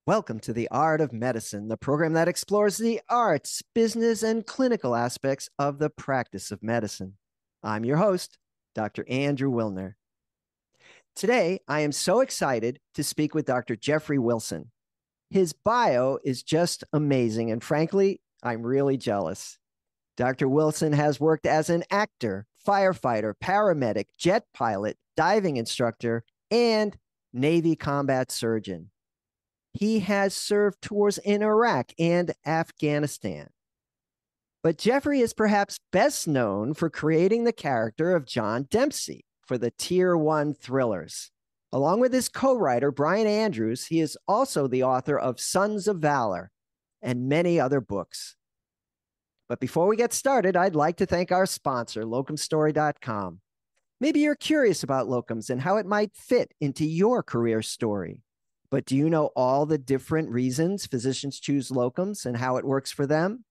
Welcome to The Art of Medicine, the program that explores the arts, business, and clinical aspects of the practice of medicine. I'm your host, Dr. Andrew Wilner. Today, I am so excited to speak with Dr. Jeffrey Wilson. His bio is just amazing, and frankly, I'm really jealous. Dr. Wilson has worked as an actor, firefighter, paramedic, jet pilot, diving instructor, and Navy combat surgeon. He has served tours in Iraq and Afghanistan. But Jeffrey is perhaps best known for creating the character of John Dempsey for the Tier 1 thrillers. Along with his co-writer, Brian Andrews, he is also the author of Sons of Valor and many other books. But before we get started, I'd like to thank our sponsor, locumstory.com. Maybe you're curious about locums and how it might fit into your career story. But do you know all the different reasons physicians choose locums and how it works for them?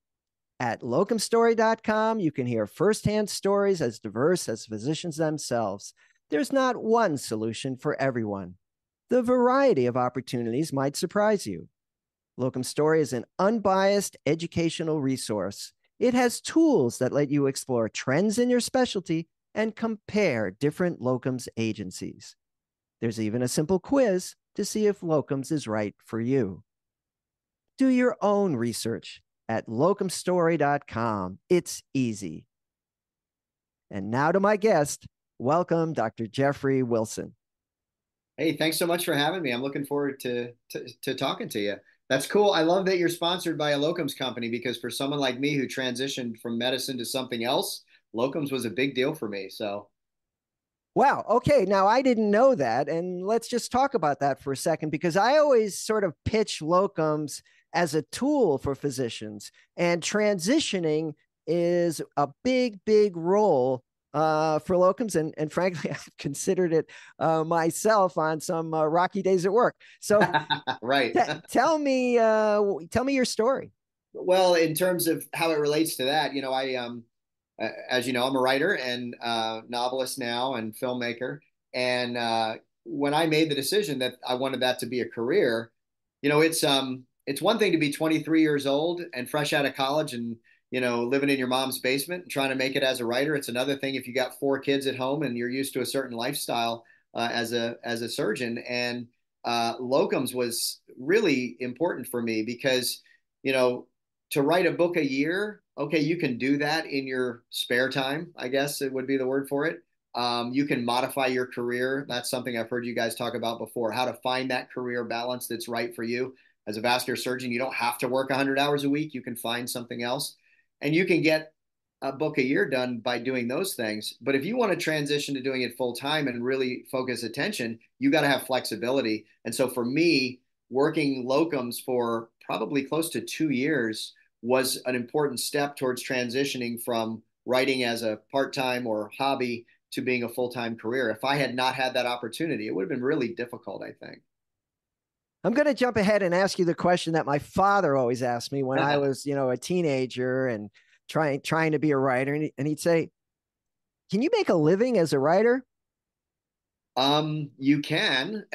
At locumstory.com, you can hear firsthand stories as diverse as physicians themselves. There's not one solution for everyone. The variety of opportunities might surprise you. Locum Story is an unbiased educational resource. It has tools that let you explore trends in your specialty and compare different locums agencies. There's even a simple quiz to see if locums is right for you. Do your own research at locumstory.com. It's easy. And now to my guest. Welcome, Dr. Jeffrey Wilson. Hey, thanks so much for having me. I'm looking forward to talking to you. That's cool. I love that you're sponsored by a locums company because for someone like me who transitioned from medicine to something else, locums was a big deal for me. So, Wow. Okay. Now, I didn't know that. And let's just talk about that for a second, because I always sort of pitch locums as a tool for physicians, and transitioning is a big, big role for locums. And frankly, I've considered it myself on some rocky days at work. So right. tell me your story. Well, in terms of how it relates to that, as you know, I'm a writer and novelist now and filmmaker. And when I made the decision that I wanted that to be a career, it's one thing to be 23 years old and fresh out of college and living in your mom's basement and trying to make it as a writer. It's another thing if you got four kids at home and you're used to a certain lifestyle as a surgeon. And locums was really important for me because you know to write a book a year, okay, you can do that in your spare time, I guess it would be the word for it. You can modify your career. That's something I've heard you guys talk about before, how to find that career balance that's right for you. As a vascular surgeon, you don't have to work 100 hours a week. You can find something else. And you can get a book a year done by doing those things. But if you want to transition to doing it full time and really focus attention, you got to have flexibility. And so for me, working locums for probably close to 2 years was an important step towards transitioning from writing as a part-time or hobby to being a full-time career. If I had not had that opportunity, it would have been really difficult, I think. I'm going to jump ahead and ask you the question that my father always asked me when I was, a teenager and trying to be a writer. And he'd say, can you make a living as a writer? You can.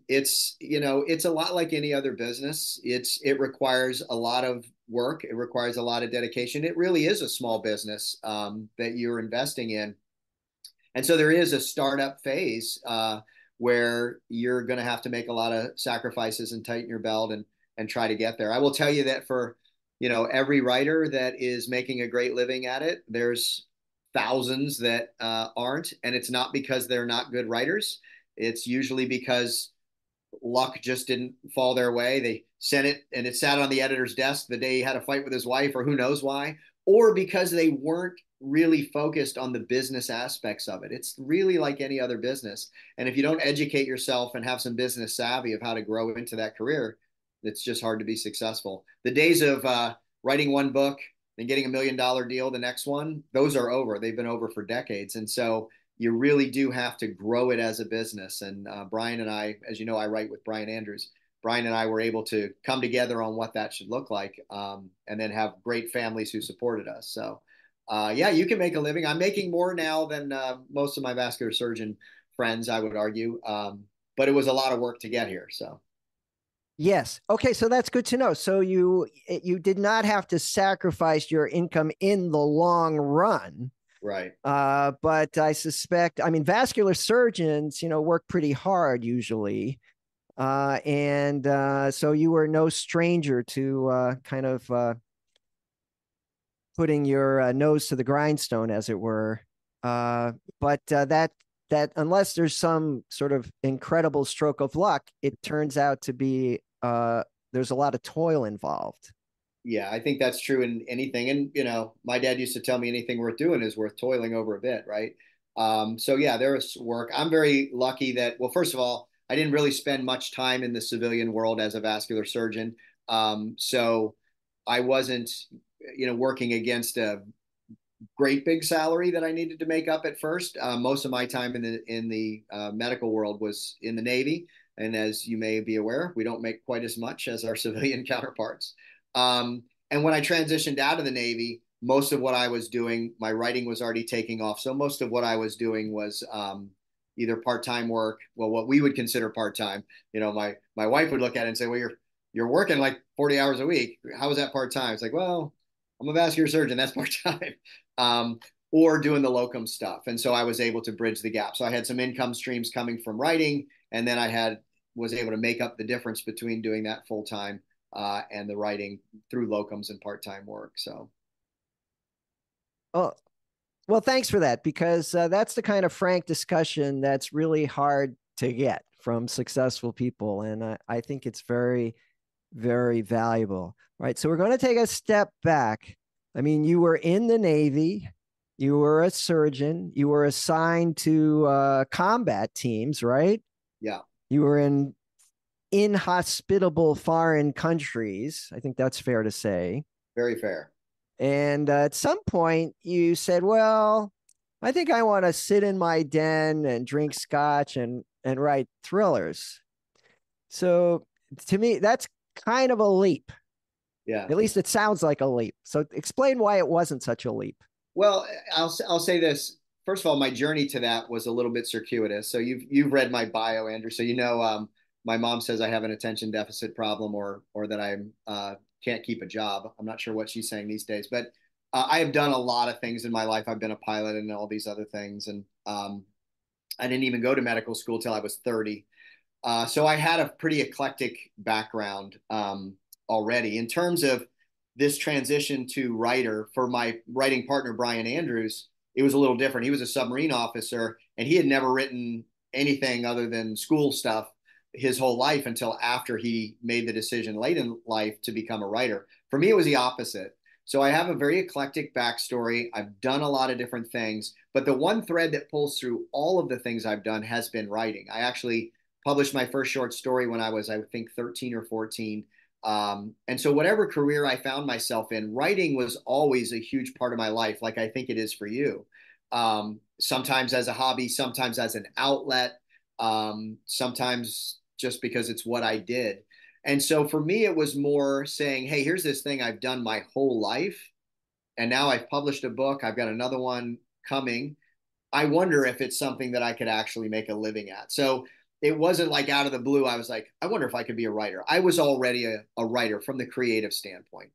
It's a lot like any other business. It requires a lot of work. It requires a lot of dedication. It really is a small business that you're investing in. And so there is a startup phase where you're going to have to make a lot of sacrifices and tighten your belt and try to get there. I will tell you that for every writer that is making a great living at it, there's thousands that aren't, and it's not because they're not good writers. It's usually because luck just didn't fall their way. They sent it and it sat on the editor's desk the day he had a fight with his wife, or who knows why, or because they weren't really focused on the business aspects of it. It's really like any other business. And if you don't educate yourself and have some business savvy of how to grow into that career, it's just hard to be successful. The days of writing one book and getting $1 million deal, the next one, those are over. They've been over for decades. And so you really do have to grow it as a business. And Brian and I, as you know, I write with Brian Andrews. Brian and I were able to come together on what that should look like, and then have great families who supported us. So, yeah, you can make a living. I'm making more now than most of my vascular surgeon friends, I would argue. But it was a lot of work to get here. So. Yes. Okay, so that's good to know. So you did not have to sacrifice your income in the long run. Right. But I suspect, I mean, vascular surgeons, work pretty hard usually. And so you were no stranger to kind of putting your nose to the grindstone, as it were. But that unless there's some sort of incredible stroke of luck, it turns out to be there's a lot of toil involved. Yeah, I think that's true in anything. And, my dad used to tell me anything worth doing is worth toiling over a bit, right? So yeah, there is work. I'm very lucky that, well, first of all, I didn't really spend much time in the civilian world as a vascular surgeon. So I wasn't, working against a great big salary that I needed to make up at first. Most of my time in the medical world was in the Navy, and as you may be aware, we don't make quite as much as our civilian counterparts. And when I transitioned out of the Navy, most of what I was doing, my writing was already taking off. So most of what I was doing was either part-time work, well, what we would consider part-time. My wife would look at it and say, "Well, you're working like 40 hours a week. How is that part-time?" It's like, well, I'm a vascular surgeon. That's part-time. Um, or doing the locum stuff. And so I was able to bridge the gap. So I had some income streams coming from writing, and then I was able to make up the difference between doing that full time and the writing through locums and part time work. So Oh, well, thanks for that, because that's the kind of frank discussion that's really hard to get from successful people. And I think it's very, very valuable. Right. So we're going to take a step back. I mean, you were in the Navy, you were a surgeon, you were assigned to combat teams, right? yeah, You were in inhospitable foreign countries. I think that's fair to say. very fair. And at some point, you said, "Well, I think I want to sit in my den and drink scotch and write thrillers." So to me, that's kind of a leap. Yeah. At least it sounds like a leap. So explain why it wasn't such a leap. Well, I'll say this. First of all, my journey to that was a little bit circuitous. So you've read my bio, Andrew. So my mom says I have an attention deficit problem, or that I can't keep a job. I'm not sure what she's saying these days, but I have done a lot of things in my life. I've been a pilot and all these other things, and I didn't even go to medical school till I was 30. So I had a pretty eclectic background already. In terms of this transition to writer for my writing partner, Brian Andrews, it was a little different. He was a submarine officer, and he had never written anything other than school stuff his whole life until after he made the decision late in life to become a writer. For me, it was the opposite. So I have a very eclectic backstory. I've done a lot of different things, but the one thread that pulls through all of the things I've done has been writing. I actually published my first short story when I was, I think, 13 or 14. And so, whatever career I found myself in, writing was always a huge part of my life, like I think it is for you. Sometimes as a hobby, sometimes as an outlet, sometimes just because it's what I did. And so, for me, it was more saying, hey, here's this thing I've done my whole life. And now I've published a book, I've got another one coming. I wonder if it's something that I could actually make a living at. So it wasn't like out of the blue. I was like, I wonder if I could be a writer. I was already a writer from the creative standpoint.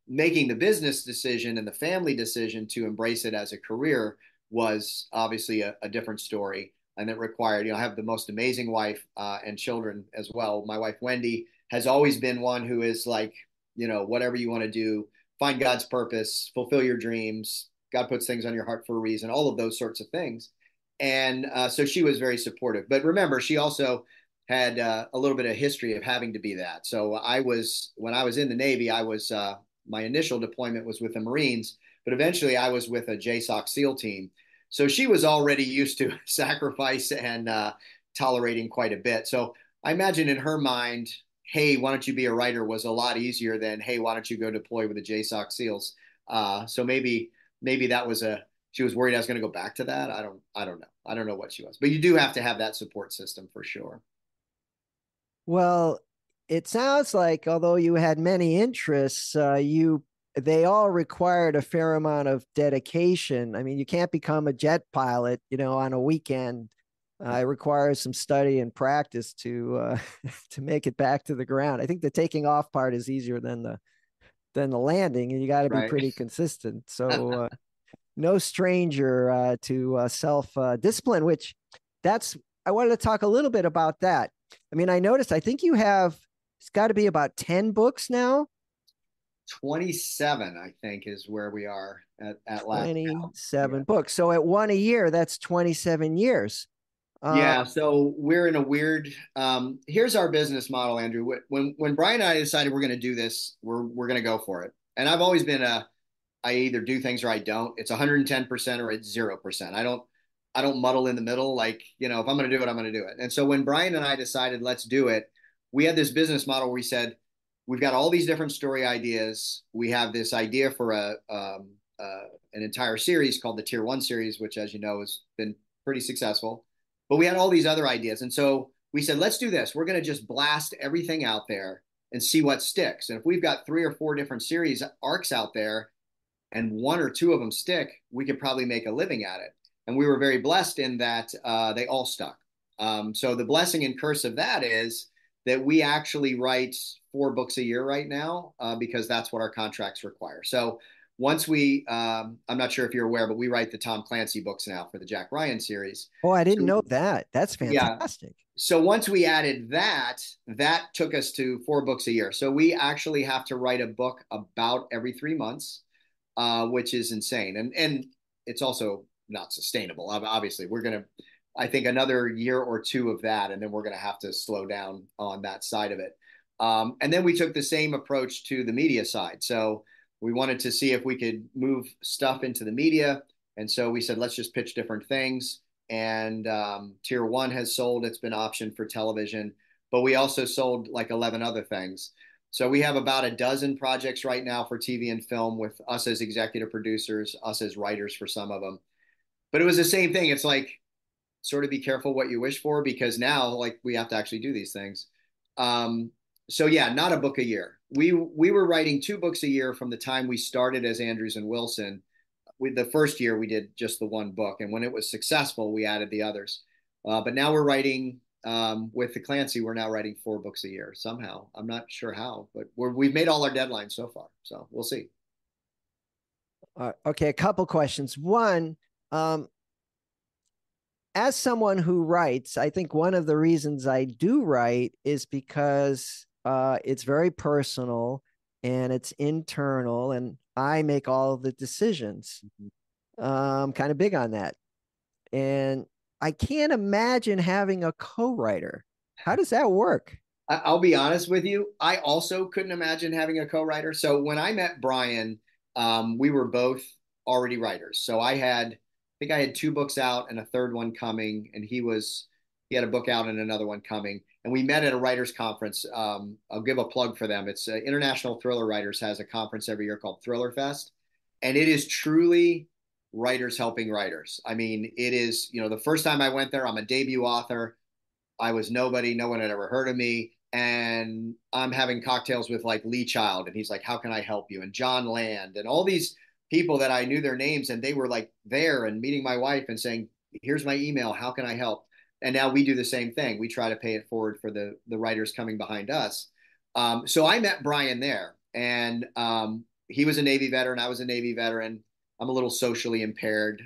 Making the business decision and the family decision to embrace it as a career was obviously a different story. And it required, I have the most amazing wife and children as well. My wife, Wendy, has always been one who is like, whatever you want to do, find God's purpose, fulfill your dreams. God puts things on your heart for a reason, all of those sorts of things. And so she was very supportive. But remember, she also had a little bit of history of having to be that. So when I was in the Navy, my initial deployment was with the Marines, but eventually I was with a JSOC SEAL team. So she was already used to sacrifice and tolerating quite a bit. So I imagine in her mind, hey, why don't you be a writer was a lot easier than, hey, why don't you go deploy with the JSOC SEALs? So maybe that was she was worried I was going to go back to that. I don't know. I don't know what she was, but you do have to have that support system for sure. Well, it sounds like although you had many interests, they all required a fair amount of dedication. I mean, you can't become a jet pilot, on a weekend. It requires some study and practice to make it back to the ground. I think the taking off part is easier than the landing, and you got to be Right. pretty consistent. So no stranger to self discipline. Which that's I wanted to talk a little bit about that. I mean, I noticed. I think you have. It's got to be about 10 books now. 27, I think, is where we are at last count. 27 Yeah. books. So at one a year, that's 27 years. Uh, Yeah, so we're in a weird here's our business model, Andrew. When Brian and I decided we're going to do this, we're going to go for it. And I've always been a I either do things or I don't. It's 110% or it's 0%. I don't muddle in the middle. Like, if I'm going to do it, I'm going to do it. And so when Brian and I decided let's do it, we had this business model where we said we've got all these different story ideas. We have this idea for an entire series called the Tier One series, which, as you know, has been pretty successful. But we had all these other ideas, and so we said, let's do this. We're going to just blast everything out there and see what sticks. And if we've got 3 or 4 different series arcs out there and 1 or 2 of them stick, we could probably make a living at it. And we were very blessed in that they all stuck. So the blessing and curse of that is that we actually write 4 books a year right now because that's what our contracts require. So once I'm not sure if you're aware, but we write the Tom Clancy books now for the Jack Ryan series. oh, I didn't So know that. That's yeah, fantastic. so once we added that, that took us to 4 books a year. So we actually have to write a book about every 3 months, which is insane. And it's also not sustainable. Obviously, we're going to, I think, another year or 2 of that, and then we're going to have to slow down on that side of it. And then we took the same approach to the media side. So we wanted to see if we could move stuff into the media. And so we said, let's just pitch different things. And Tier One has sold, it's been optioned for television, but we also sold like 11 other things. So we have about a dozen projects right now for TV and film with us as executive producers, us as writers for some of them. But it was the same thing. It's like sort of be careful what you wish for because now like we have to actually do these things. Um, so yeah, not a book a year. We were writing 2 books a year from the time we started as Andrews and Wilson. The first year we did just the 1 book, and when it was successful, we added the others. But now we're writing with the Clancy. We're now writing 4 books a year somehow. I'm not sure how, but we've made all our deadlines so far, so we'll see. Okay, a couple questions. One, um, as someone who writes, I think one of the reasons I do write is because it's very personal and it's internal, and I make all of the decisions. I'm kind of big on that. And I can't imagine having a co-writer. How does that work? I'll be honest with you. I also couldn't imagine having a co-writer. So when I met Brian, we were both already writers. So I think I had 2 books out and a third one coming, and he had a book out and another one coming. And we met at a writers conference. I'll give a plug for them. It's International Thriller Writers has a conference every year called Thriller Fest, and it is truly writers helping writers. I mean, it is, the first time I went there, I'm a debut author. I was nobody. No one had ever heard of me. And I'm having cocktails with like Lee Child. And he's like, how can I help you? And John Land and all these people that I knew their names. And they were like there and meeting my wife and saying, here's my email. How can I help? And now we do the same thing. We try to pay it forward for the writers coming behind us. So I met Brian there. And he was a Navy veteran. I was a Navy veteran. I'm a little socially impaired.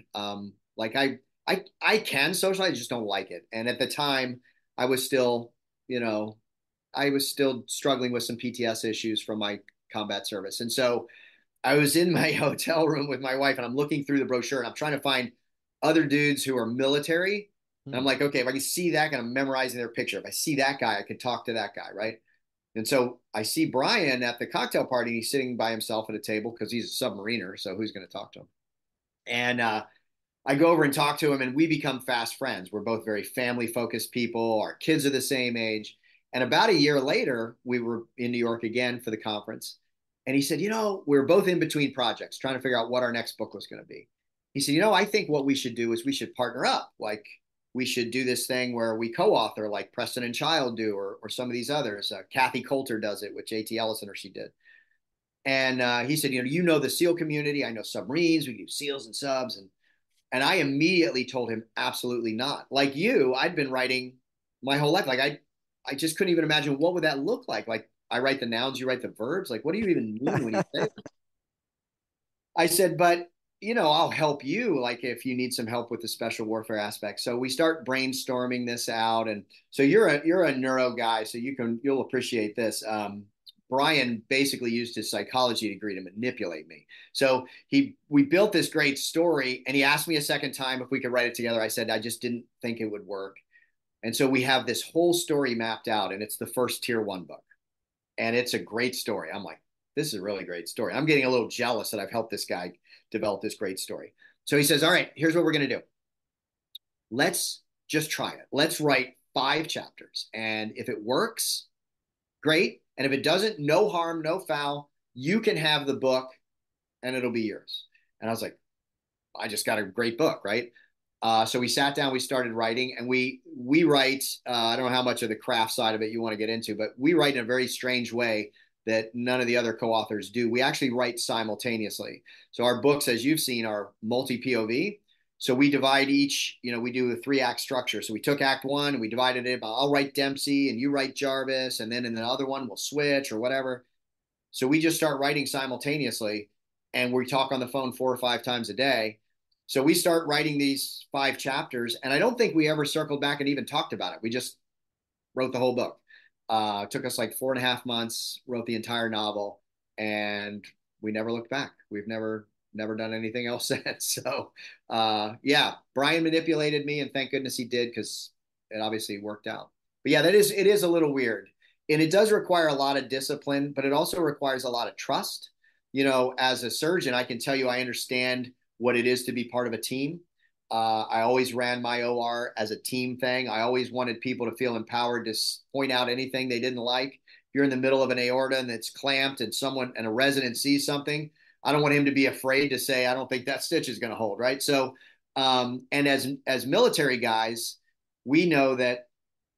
Like I can socialize, I just don't like it. And at the time, I was still, you know, I was still struggling with some PTS issues from my combat service. And so I was in my hotel room with my wife and I'm looking through the brochure and I'm trying to find other dudes who are military. And I'm Hmm. like, okay, if I can see that guy, I'm memorizing their picture. If I see that guy, I can talk to that guy, right? And so I see Brian at the cocktail party. He's sitting by himself at a table because he's a submariner. So who's going to talk to him? And I go over and talk to him, and we become fast friends. We're both very family focused people. Our kids are the same age. And about a year later, we were in New York again for the conference. And he said, we were both in between projects trying to figure out what our next book was going to be. He said, I think what we should do is we should partner up. Like, we should do this thing where we co author, like Preston and Child do, or some of these others. Kathy Coulter does it with JT Ellison, or she did. And he said, the SEAL community. I know submarines. We do SEALs and subs. And And I immediately told him, absolutely not. Like you, I'd been writing my whole life. I just couldn't even imagine what would that look like. Like I write the nouns, you write the verbs. Like, what do you even mean when you say it? I said, but I'll help you. Like if you need some help with the special warfare aspect. So we start brainstorming this out. And so you're a neuro guy, so you'll appreciate this. Brian basically used his psychology degree to manipulate me. So we built this great story, and he asked me a second time if we could write it together. I said I just didn't think it would work. And so we have this whole story mapped out, and it's the first tier one book. And it's a great story. I'm like, this is a really great story. I'm getting a little jealous that I've helped this guy develop this great story. So he says, all right, here's what we're going to do. Let's just try it. Let's write 5 chapters. And if it works, great. And if it doesn't, no harm, no foul. You can have the book and it'll be yours. And I was like, I just got a great book, right? So we sat down, we started writing, and we write. I don't know how much of the craft side of it you want to get into, but we write in a very strange way that none of the other co-authors do. We actually write simultaneously. So our books, as you've seen, are multi POV. So we divide each. We do a 3-act structure. So we took Act 1 and we divided it. I'll write Dempsey, and you write Jarvis, and then in the other one we'll switch or whatever. So we just start writing simultaneously, and we talk on the phone 4 or 5 times a day. So we start writing these 5 chapters, and I don't think we ever circled back and even talked about it. We just wrote the whole book. It took us like 4.5 months, wrote the entire novel, and we never looked back. We've never done anything else since. So yeah, Brian manipulated me, and thank goodness he did, because it obviously worked out. But yeah, it is a little weird. And it does require a lot of discipline, but it also requires a lot of trust. As a surgeon, I can tell you I understand what it is to be part of a team. I always ran my OR as a team thing. I always wanted people to feel empowered to point out anything they didn't like. If you're in the middle of an aorta and it's clamped and a resident sees something, I don't want him to be afraid to say, I don't think that stitch is going to hold, right? So, and as military guys, we know that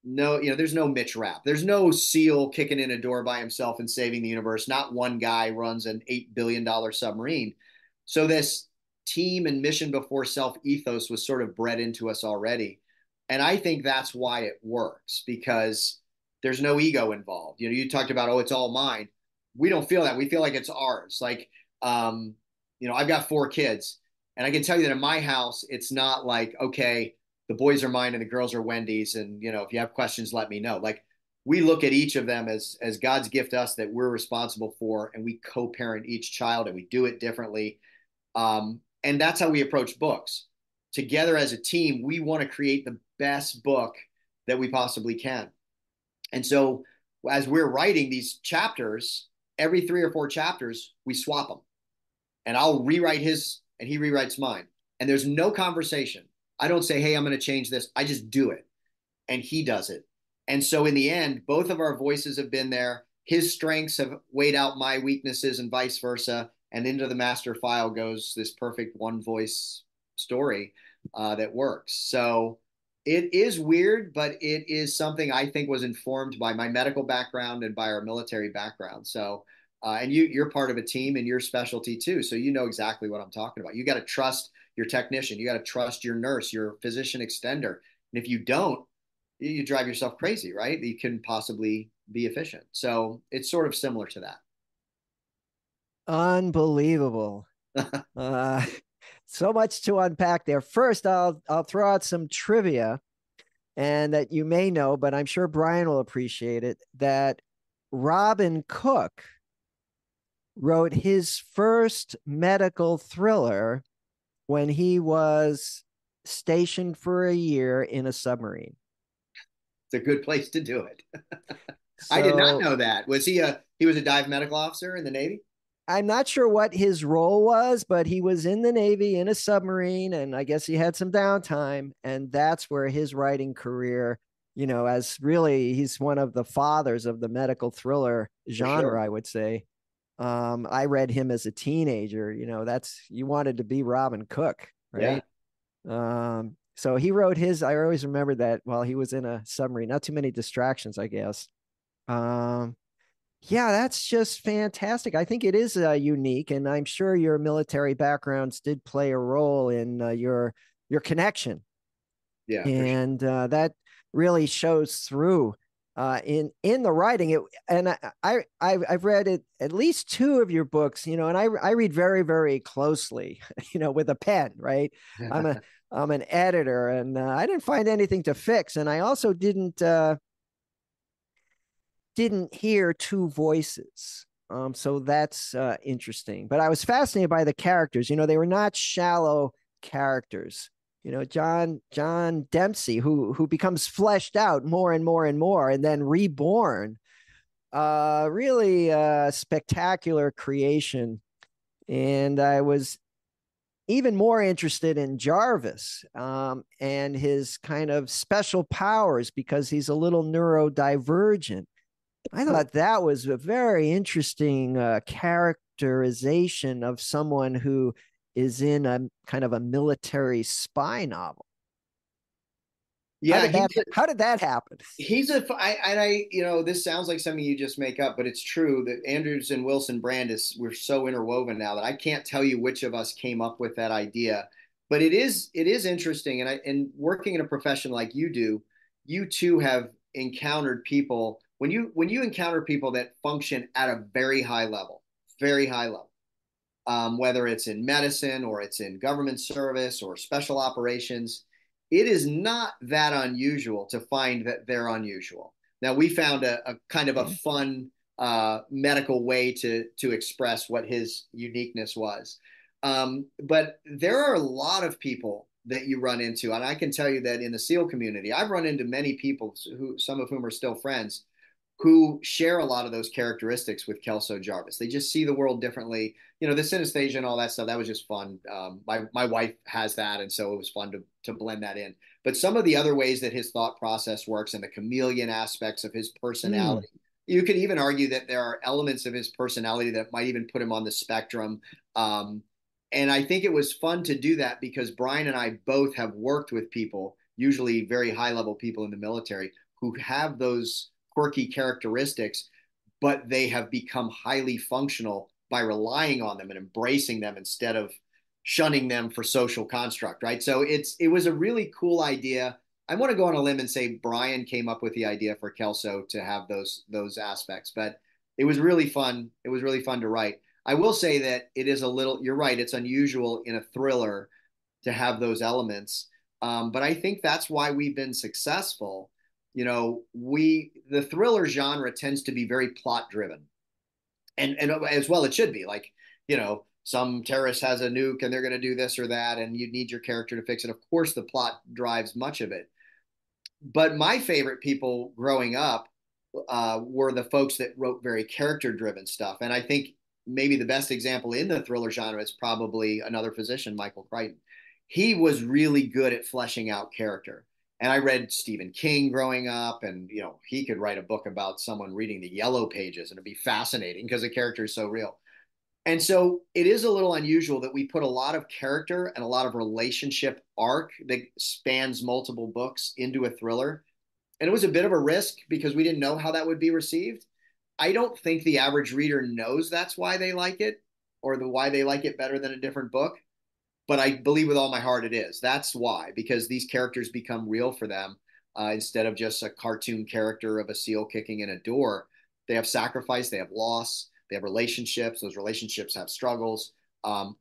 no, there's no Mitch Rapp. There's no SEAL kicking in a door by himself and saving the universe. Not one guy runs an $8 billion submarine. So this team and mission before self ethos was sort of bred into us already. And I think that's why it works, because there's no ego involved. You talked about, oh, it's all mine. We don't feel that. We feel like it's ours. Like, I've got 4 kids, and I can tell you that in my house, it's not like, okay, the boys are mine and the girls are Wendy's. And, if you have questions, let me know. Like, we look at each of them as God's gift to us that we're responsible for, and we co-parent each child, and we do it differently. And that's how we approach books. Together as a team, we want to create the best book that we possibly can. And so as we're writing these chapters, every 3 or 4 chapters, we swap them. And I'll rewrite his and he rewrites mine. And there's no conversation. I don't say, hey, I'm going to change this. I just do it. And he does it. And so in the end, both of our voices have been there. His strengths have weighed out my weaknesses and vice versa. And into the master file goes this perfect one voice story that works. So it is weird, but it is something I think was informed by my medical background and by our military background. So, and you're part of a team in your specialty too. So you know exactly what I'm talking about. You got to trust your technician. You got to trust your nurse, your physician extender. And if you don't, you drive yourself crazy, right? You can possibly be efficient. So it's sort of similar to Unbelievable. that. Uh, so much to unpack there. First, I'll throw out some trivia, and that you may know, but I'm sure Brian will appreciate it. That Robin Cook wrote his first medical thriller when he was stationed for a year in a submarine. It's a good place to do it. I did not So know that. He was a dive medical officer in the Navy? I'm not sure what his role was, but he was in the Navy in a submarine, and I guess he had some downtime. And that's where his writing career, as really he's one of the fathers of the medical thriller For sure. genre, I would say. I read him as a teenager. You wanted to be Robin Cook, Yeah. right? So he wrote his. I always remember that while he was in a submarine. Not too many distractions, I guess. Um, Yeah, that's just fantastic. I think it is unique, and I'm sure your military backgrounds did play a role in your connection, Yeah, for sure. and that really shows through in the writing. It and I've read it at least two of your books, you know, and I read very very closely, you know, with a pen, right? I'm a I'm an editor, and I didn't find anything to fix, and I also didn't hear two voices. So that's interesting. But I was fascinated by the characters. You know, they were not shallow characters. You know, John Dempsey, who becomes fleshed out more and more and more, and then reborn. Really spectacular creation. And I was even more interested in Jarvis and his kind of special powers because he's a little neurodivergent. I thought that was a very interesting characterization of someone who is in a kind of a military spy novel. Yeah, How did that happen? you know, this sounds like something you just make up, but it's true that Andrews and Wilson Brandis, we're so interwoven now that I can't tell you which of us came up with that idea. But it is interesting, and working in a profession like you do, you too have encountered people when you encounter people that function at a very high level, whether it's in medicine or it's in government service or special operations, it is not that unusual to find that they're unusual. Now, we found a kind of a Okay. fun medical way to express what his uniqueness was. But there are a lot of people that you run into, and I can tell you that in the SEAL community, I've run into many people who, some of whom are still friends, who share a lot of those characteristics with Kelso Jarvis. They just see the world differently. You know, the synesthesia and all that stuff, that was just fun. My wife has that, and so it was fun to blend that in. But some of the other ways that his thought process works and the chameleon aspects of his Hmm. personality, you could even argue that there are elements of his personality that might even put him on the spectrum. Um, and I think it was fun to do that because Brian and I both have worked with people, usually very high level people in the military, who have those quirky characteristics, but they have become highly functional by relying on them and embracing them instead of shunning them for social construct, right? So it was a really cool idea. I want to go on a limb and say Brian came up with the idea for Kelso to have those aspects, but it was really fun. It was really fun to write. I will say that it is a little. You're right. It's unusual in a thriller to have those elements. But I think that's why we've been successful. You know, the thriller genre tends to be very plot driven, and as well it should be. Like, you know, some terrorist has a nuke and they're going to do this or that, and you need your character to fix it. Of course, the plot drives much of it. But my favorite people growing up were the folks that wrote very character driven stuff, and I think maybe the best example in the thriller genre is probably Another Physician, Michael Crichton. He was really good at fleshing out character. And I read Stephen King growing up, and you know he could write a book about someone reading the Yellow Pages, and it'd be fascinating because the character is so real. And so it is a little unusual that we put a lot of character and a lot of relationship arc that spans multiple books into a thriller. And it was a bit of a risk because we didn't know how that would be received. I don't think the average reader knows that's why they like it or why they like it better than a different book. But I believe with all my heart it is. That's why, because these characters become real for them instead of just a cartoon character of a seal kicking in a door. They have sacrifice, they have loss, they have relationships. Those relationships have struggles.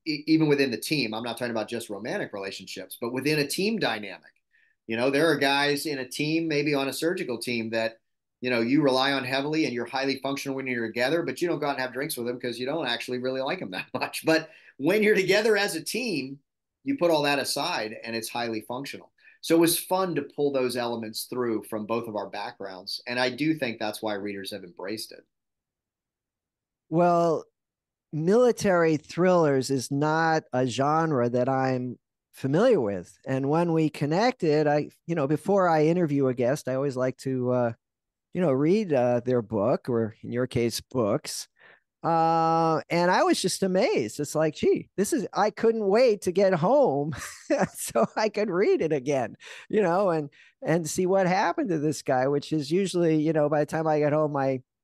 Even within the team, I'm not talking about just romantic relationships, but within a team dynamic. You know, there are guys in a team, maybe on a surgical team, that you know you rely on heavily and you're highly functional when you're together, but you don't go out and have drinks with them because you don't actually really like them that much. But when you're together as a team, you put all that aside and it's highly functional. So it was fun to pull those elements through from both of our backgrounds. And I do think that's why readers have embraced it. Well, military thrillers is not a genre that I'm familiar with. And when we connected, you know, before I interview a guest, I always like to, you know, read their book, or in your case, books. And I was just amazed. It's like, gee, I couldn't wait to get home so I could read it again, you know, and see what happened to this guy, which is usually, you know, by the time I get home,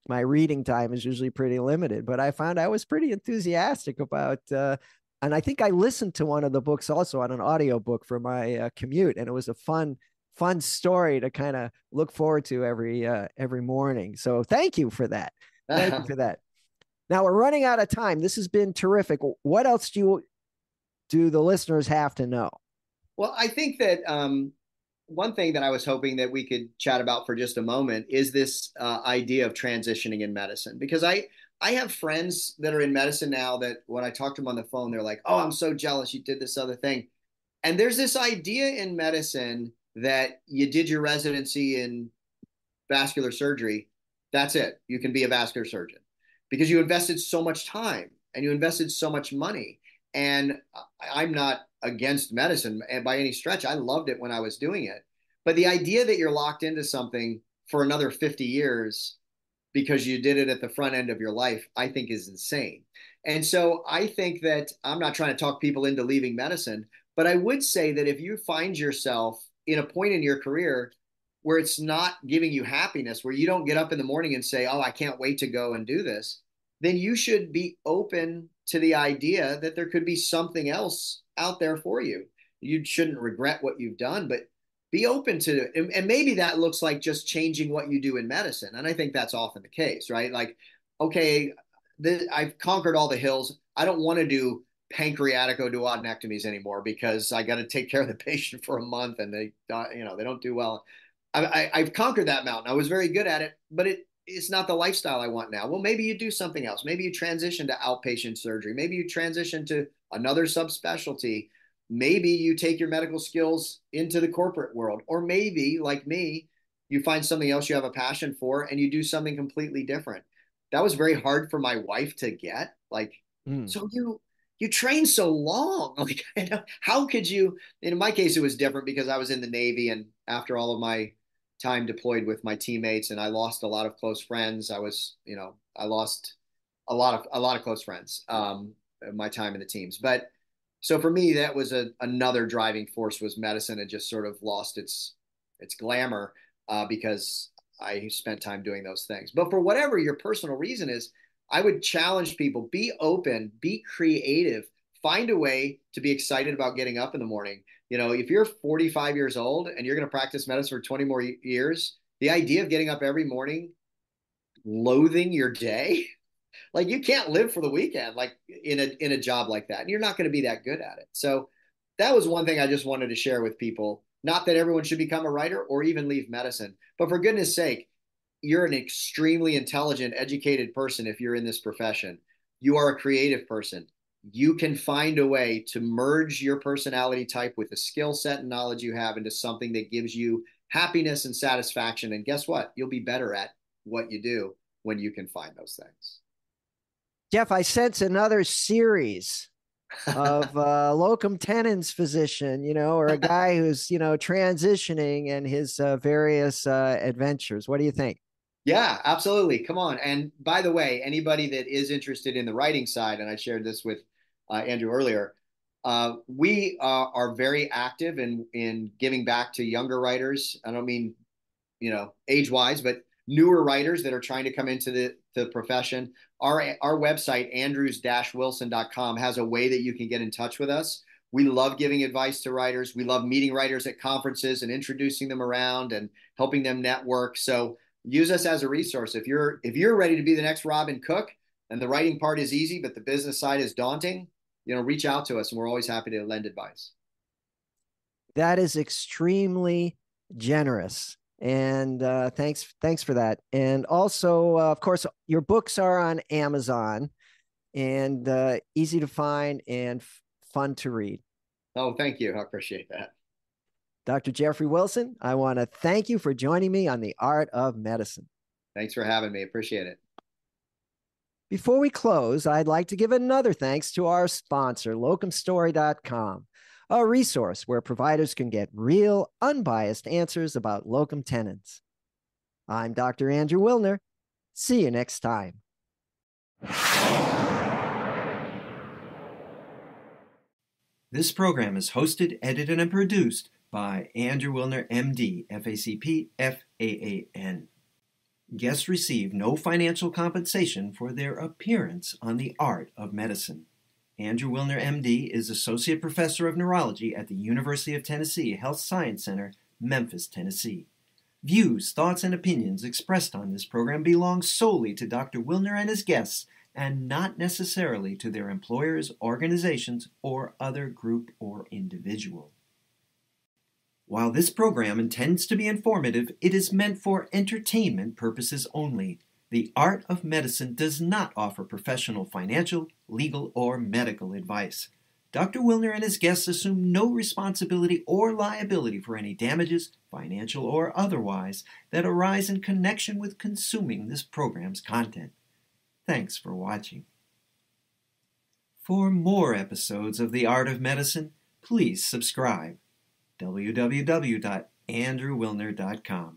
my reading time is usually pretty limited, but I found I was pretty enthusiastic about, and I think I listened to one of the books also on an audiobook for my commute, and it was a fun story to kind of look forward to every morning. So thank you for that. Thank you for that. Now we're running out of time. This has been terrific. What else do the listeners have to know? Well, I think that one thing that I was hoping that we could chat about for just a moment is this idea of transitioning in medicine. Because I have friends that are in medicine now that when I talk to them on the phone, they're like, "Oh, I'm so jealous you did this other thing." And there's this idea in medicine that you did your residency in vascular surgery, that's it. You can be a vascular surgeon because you invested so much time and you invested so much money. And I'm not against medicine by any stretch. I loved it when I was doing it. But the idea that you're locked into something for another 50 years because you did it at the front end of your life, I think is insane. And so I think that I'm not trying to talk people into leaving medicine, but I would say that if you find yourself in a point in your career where it's not giving you happiness, where you don't get up in the morning and say, "Oh, I can't wait to go and do this," then you should be open to the idea that there could be something else out there for you. You shouldn't regret what you've done, but be open to it. And maybe that looks like just changing what you do in medicine. And I think that's often the case, right? Like, okay, I've conquered all the hills. I don't want to do pancreatic duodenectomies anymore because I got to take care of the patient for a month and they don't do well. I've conquered that mountain. I was very good at it, but it's not the lifestyle I want now. Well, maybe you do something else. Maybe you transition to outpatient surgery. Maybe you transition to another subspecialty. Maybe you take your medical skills into the corporate world, or maybe, like me, you find something else you have a passion for and you do something completely different. That was very hard for my wife to get. Like, Mm. so you train so long. Like, how could you? In my case, it was different because I was in the Navy, and after all of my time deployed with my teammates, and I lost a lot of close friends. I lost a lot of close friends. My time in the teams, but so for me, that was another driving force was medicine. It just sort of lost its glamour because I spent time doing those things. But for whatever your personal reason is, I would challenge people: be open, be creative, find a way to be excited about getting up in the morning. If you're 45 years old and you're going to practice medicine for 20 more years, the idea of getting up every morning, loathing your day, like you can't live for the weekend, like in a job like that, and you're not going to be that good at it. So that was one thing I just wanted to share with people. Not that everyone should become a writer or even leave medicine, but for goodness sake, you're an extremely intelligent, educated person if you're in this profession. You are a creative person. You can find a way to merge your personality type with the skill set and knowledge you have into something that gives you happiness and satisfaction. And guess what? You'll be better at what you do when you can find those things. Jeff, I sense another series of locum tenens physician, or a guy who's, transitioning and his various adventures. What do you think? Yeah, absolutely. Come on. And by the way, anybody that is interested in the writing side, and I shared this with Andrew earlier, we are very active in giving back to younger writers. I don't mean, age wise, but newer writers that are trying to come into the profession. Our website, andrews-wilson.com, has a way that you can get in touch with us. We love giving advice to writers. We love meeting writers at conferences and introducing them around and helping them network. So use us as a resource. If you're ready to be the next Robin Cook and the writing part is easy, but the business side is daunting, reach out to us and we're always happy to lend advice. That is extremely generous. And thanks for that. And also, of course, your books are on Amazon and easy to find and fun to read. Oh, thank you. I appreciate that. Dr. Jeffrey Wilson, I want to thank you for joining me on the Art of Medicine. Thanks for having me. Appreciate it. Before we close, I'd like to give another thanks to our sponsor, locumstory.com, a resource where providers can get real, unbiased answers about locum tenens. I'm Dr. Andrew Wilner. See you next time. This program is hosted, edited, and produced by Andrew Wilner, MD, FACP, FAAN. Guests receive no financial compensation for their appearance on The Art of Medicine. Andrew Wilner, MD, is Associate Professor of Neurology at the University of Tennessee Health Science Center, Memphis, Tennessee. Views, thoughts, and opinions expressed on this program belong solely to Dr. Wilner and his guests and not necessarily to their employers, organizations, or other group or individual. While this program intends to be informative, it is meant for entertainment purposes only. The Art of Medicine does not offer professional financial, legal, or medical advice. Dr. Wilner and his guests assume no responsibility or liability for any damages, financial or otherwise, that arise in connection with consuming this program's content. Thanks for watching. For more episodes of The Art of Medicine, please subscribe. www.andrewwilner.com